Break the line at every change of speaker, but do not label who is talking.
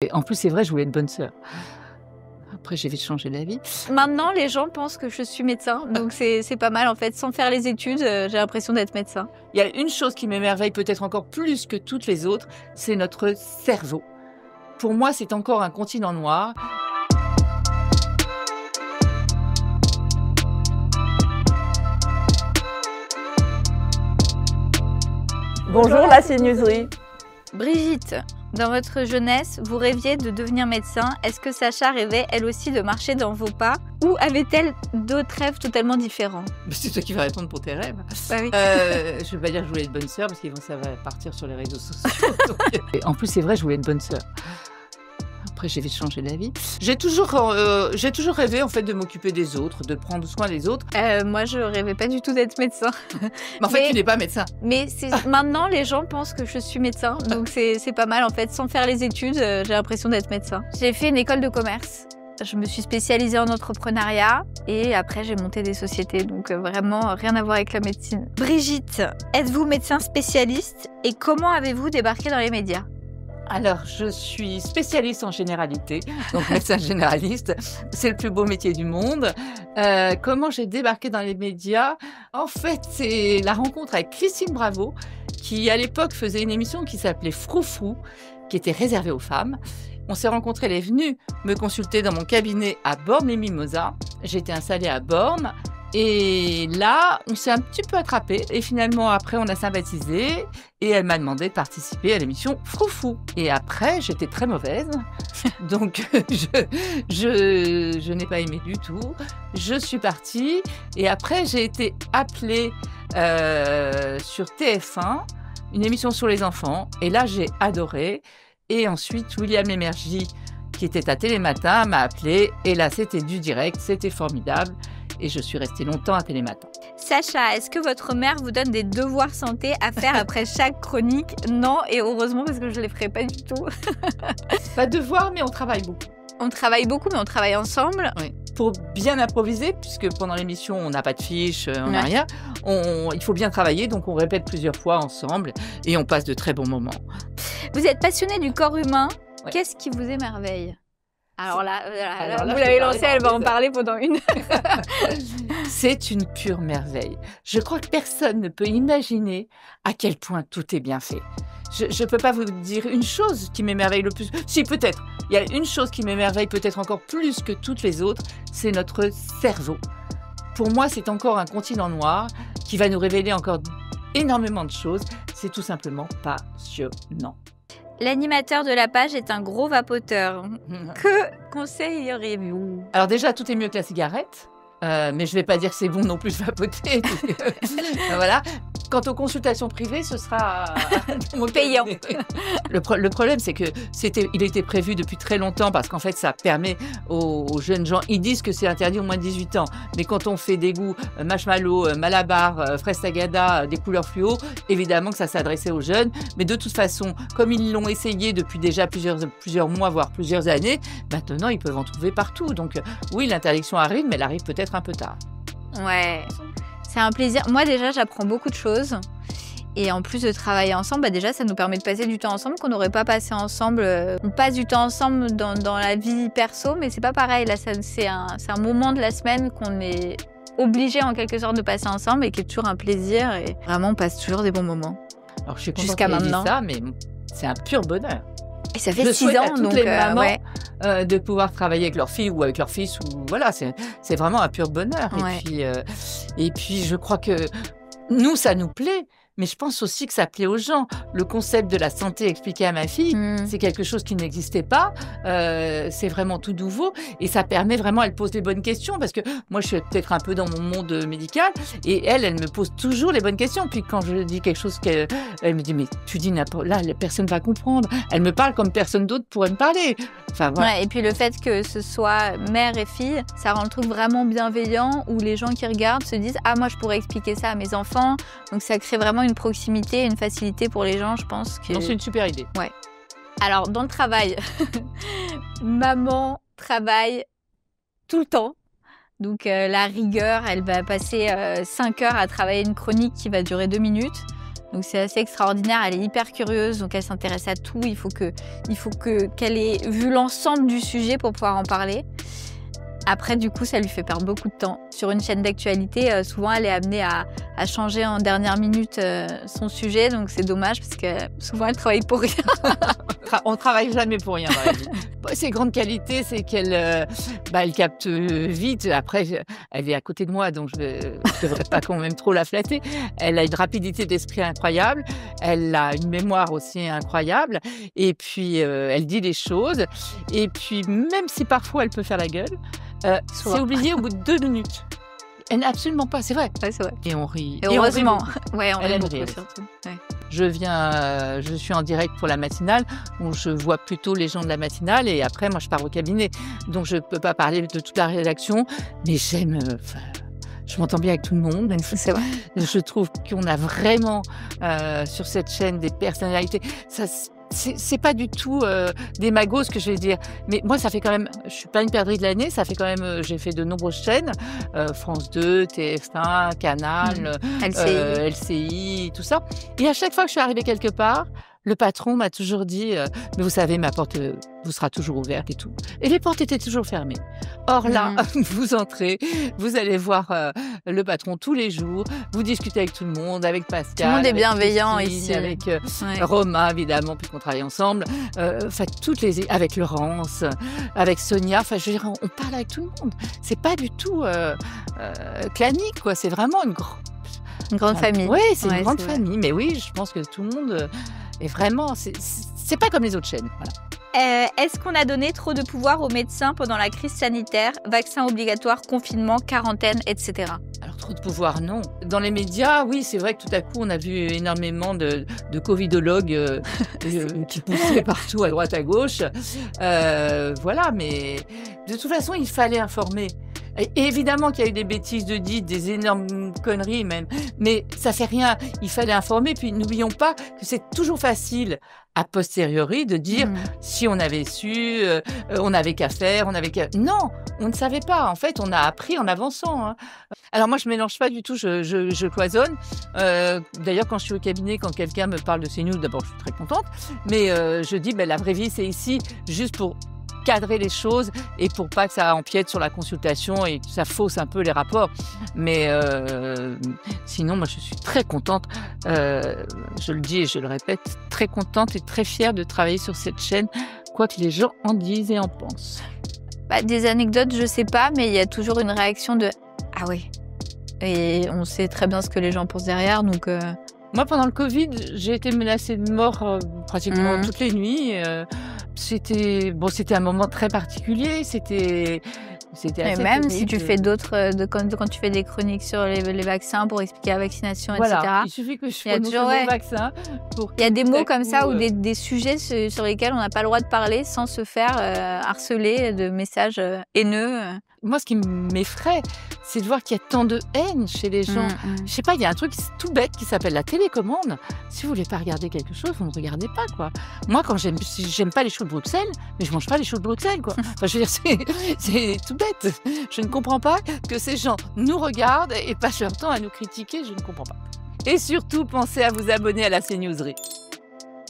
Et en plus, c'est vrai, je voulais être bonne sœur. Après, j'ai vite changé d'avis.
Maintenant, les gens pensent que je suis médecin, donc c'est pas mal en fait. Sans faire les études, j'ai l'impression d'être médecin.
Il y a une chose qui m'émerveille peut-être encore plus que toutes les autres, c'est notre cerveau. Pour moi, c'est encore un continent noir.
Bonjour la sinuserie.
Brigitte, dans votre jeunesse, vous rêviez de devenir médecin. Est-ce que Sacha rêvait elle aussi de marcher dans vos pas ou avait-elle d'autres rêves totalement différents?
C'est toi qui vas répondre pour tes rêves.
Bah oui.
Je ne vais pas dire que je voulais être bonne sœur parce que ça va partir sur les réseaux sociaux. Et en plus, c'est vrai, je voulais être bonne sœur. Après, j'ai vite changé d'avis. J'ai toujours rêvé en fait de m'occuper des autres, de prendre soin des autres.
Moi, je rêvais pas du tout d'être médecin.
Mais en fait, tu n'es pas médecin.
Mais maintenant, les gens pensent que je suis médecin, donc c'est pas mal en fait. Sans faire les études, j'ai l'impression d'être médecin. J'ai fait une école de commerce. Je me suis spécialisée en entrepreneuriat et après j'ai monté des sociétés, donc vraiment rien à voir avec la médecine. Brigitte, êtes-vous médecin spécialiste et comment avez-vous débarqué dans les médias?
Alors, je suis spécialiste en généralité, donc médecin généraliste. C'est le plus beau métier du monde. Comment j'ai débarqué dans les médias? En fait, c'est la rencontre avec Christine Bravo, qui à l'époque faisait une émission qui s'appelait Froufrou, qui était réservée aux femmes. On s'est rencontrés, elle est venue me consulter dans mon cabinet à Bormes-les-Mimosas. J'étais installée à Bormes. Et là, on s'est un petit peu attrapés. Et finalement, après, on a sympathisé. Et elle m'a demandé de participer à l'émission Froufrou. Et après, j'étais très mauvaise. Donc, je n'ai pas aimé du tout. Je suis partie. Et après, j'ai été appelée sur TF1, une émission sur les enfants. Et là, j'ai adoré. Et ensuite, William Lémergie, qui était à Télématin, m'a appelée. Et là, c'était du direct. C'était formidable. Et je suis restée longtemps à Télématin.
Sacha, est-ce que votre mère vous donne des devoirs santé à faire après chaque chronique? Non, et heureusement parce que je ne les ferai pas du tout.
Pas de devoirs, mais on travaille beaucoup.
On travaille beaucoup, mais on travaille ensemble.
Oui. Pour bien improviser, puisque pendant l'émission, on n'a pas de fiche, on n'a rien, il faut bien travailler, donc on répète plusieurs fois ensemble et on passe de très bons moments.
Vous êtes passionné du corps humain.
Ouais.
Qu'est-ce qui vous émerveille? Alors là,
là,
vous l'avez lancée, elle va en parler pendant une heure.
C'est une pure merveille. Je crois que personne ne peut imaginer à quel point tout est bien fait. Je ne peux pas vous dire une chose qui m'émerveille le plus. Si, peut-être. Il y a une chose qui m'émerveille peut-être encore plus que toutes les autres, c'est notre cerveau. Pour moi, c'est encore un continent noir qui va nous révéler encore énormément de choses. C'est tout simplement passionnant.
L'animateur de la page est un gros vapoteur. Que conseilleriez-vous?
Alors déjà, tout est mieux que la cigarette. Mais je ne vais pas dire que c'est bon non plus de vapoter. Voilà. Quant aux consultations privées, ce sera
payant.
Le problème, c'est que il était prévu depuis très longtemps parce qu'en fait, ça permet aux jeunes gens. Ils disent que c'est interdit au moins de 18 ans. Mais quand on fait des goûts marshmallow, malabar, fraise tagada, des couleurs fluo, évidemment que ça s'adressait aux jeunes. Mais de toute façon, comme ils l'ont essayé depuis déjà plusieurs mois, voire plusieurs années, maintenant, ils peuvent en trouver partout. Donc oui, l'interdiction arrive, mais elle arrive peut-être un peu tard.
Ouais. C'est un plaisir. Moi, déjà, j'apprends beaucoup de choses. Et en plus de travailler ensemble, déjà, ça nous permet de passer du temps ensemble qu'on n'aurait pas passé ensemble. On passe du temps ensemble dans la vie perso, mais c'est pas pareil. Là, c'est un moment de la semaine qu'on est obligé en quelque sorte de passer ensemble et qui est toujours un plaisir. Et vraiment, on passe toujours des bons moments.
Alors, je suis contente
jusqu'à
qu'elle ait dit
maintenant.
ça, mais c'est un pur bonheur.
Et ça fait
Je
6
souhaite
ans,
à toutes
donc
les mamans
ouais.
De pouvoir travailler avec leur fille ou avec leur fils. Ou, voilà, c'est vraiment un pur bonheur.
Ouais.
Et puis, je crois que nous, ça nous plaît. Mais je pense aussi que ça plaît aux gens. Le concept de la santé expliqué à ma fille, c'est quelque chose qui n'existait pas. C'est vraiment tout nouveau. Et ça permet vraiment, elle pose les bonnes questions. Parce que moi, je suis peut-être un peu dans mon monde médical. Et elle me pose toujours les bonnes questions. Puis quand je dis quelque chose, elle me dit, mais tu dis n'importe... Là, personne ne va comprendre. Elle me parle comme personne d'autre pourrait me parler. Enfin, voilà.
Ouais, et puis le fait que ce soit mère et fille, ça rend le truc vraiment bienveillant où les gens qui regardent se disent « Ah, moi, je pourrais expliquer ça à mes enfants ». Donc ça crée vraiment une proximité, une facilité pour les gens, je pense.
Donc c'est une super idée.
Ouais. Alors, dans le travail, maman travaille tout le temps. Donc la rigueur, elle va passer 5 heures à travailler une chronique qui va durer 2 minutes. Donc c'est assez extraordinaire, elle est hyper curieuse, donc elle s'intéresse à tout. Il faut qu'elle ait vu l'ensemble du sujet pour pouvoir en parler. Après, du coup, ça lui fait perdre beaucoup de temps. Sur une chaîne d'actualité, souvent, elle est amenée à changer en dernière minute son sujet. Donc, c'est dommage parce que souvent, elle travaille pour rien.
On travaille jamais pour rien dans la vie. Ses grandes qualités, c'est qu'elle elle capte vite. Après, elle est à côté de moi, donc je ne devrais pas quand même trop la flatter. Elle a une rapidité d'esprit incroyable. Elle a une mémoire aussi incroyable. Et puis, elle dit les choses. Et puis, même si parfois, elle peut faire la gueule, c'est oublié au bout de 2 minutes. Elle n'a absolument pas, c'est vrai.
Ouais, c'est vrai.
Et on rit.
Et heureusement.
On
Ouais, on
Elle
rit
aime
beaucoup,
rire.
surtout. Ouais.
Je suis en direct pour la matinale, où je vois plutôt les gens de la matinale, et après, moi, je pars au cabinet. Donc, je ne peux pas parler de toute la rédaction, mais j'aime... je m'entends bien avec tout le monde.
C'est vrai.
Je trouve qu'on a vraiment, sur cette chaîne, des personnalités. C'est pas du tout des magos, ce que je vais dire. Mais moi, ça fait quand même... Je suis pas une perdrix de l'année. Ça fait quand même... j'ai fait de nombreuses chaînes. France 2, TF1, Canal, LCI, tout ça. Et à chaque fois que je suis arrivée quelque part, le patron m'a toujours dit mais vous savez, ma porte vous sera toujours ouverte et tout. Et les portes étaient toujours fermées. Or là, vous entrez, vous allez voir le patron tous les jours, vous discutez avec tout le monde, avec Pascal.
Tout le monde est
avec
bienveillant
Christine,
ici.
avec Romain, évidemment, puisqu'on travaille ensemble. Avec Laurence, avec Sonia. Enfin, je veux dire, on parle avec tout le monde. C'est pas du tout clanique, quoi. C'est vraiment une
grande famille.
Oui, c'est une grande famille. Mais oui, je pense que tout le monde est vraiment... C'est pas comme les autres chaînes. Voilà.
Est-ce qu'on a donné trop de pouvoir aux médecins pendant la crise sanitaire, vaccin obligatoire, confinement, quarantaine, etc.
Alors, trop de pouvoir, non. Dans les médias, oui, c'est vrai que tout à coup, on a vu énormément de covidologues qui poussaient partout, à droite, à gauche. Voilà, mais de toute façon, il fallait informer. Et évidemment qu'il y a eu des bêtises de dites, des énormes conneries même, mais ça fait rien, il fallait informer. Puis n'oublions pas que c'est toujours facile a posteriori de dire si on avait su, on n'avait qu'à faire, Non, on ne savait pas. En fait, on a appris en avançant. Hein. Alors moi, je mélange pas du tout, je cloisonne. D'ailleurs, quand je suis au cabinet, quand quelqu'un me parle de CNews, d'abord, je suis très contente, mais je dis, la vraie vie, c'est ici, juste pour cadrer les choses et pour pas que ça empiète sur la consultation et que ça fausse un peu les rapports. Mais sinon, moi, je suis très contente, je le dis et je le répète, très contente et très fière de travailler sur cette chaîne, quoi que les gens en disent et en pensent.
Des anecdotes, je sais pas, mais il y a toujours une réaction de « Ah oui ». Et on sait très bien ce que les gens pensent derrière, donc...
Moi, pendant le Covid, j'ai été menacée de mort pratiquement toutes les nuits. C'était un moment très particulier. C'était assez
même
terrible.
si tu fais quand tu fais des chroniques sur les vaccins pour expliquer la vaccination,
voilà.
etc.
Il suffit que je prononce le mot vaccin.
Il y a des mots comme ça ou des sujets sur lesquels on n'a pas le droit de parler sans se faire harceler de messages haineux.
Moi, ce qui m'effraie, c'est de voir qu'il y a tant de haine chez les gens. Je sais pas, il y a un truc tout bête qui s'appelle la télécommande. Si vous voulez pas regarder quelque chose, vous ne regardez pas, quoi. Moi, quand j'aime pas les choux de Bruxelles, mais je mange pas les choux de Bruxelles, quoi. Enfin, je veux dire, c'est tout bête. Je ne comprends pas que ces gens nous regardent et passent leur temps à nous critiquer. Je ne comprends pas. Et surtout, pensez à vous abonner à la CNewserie.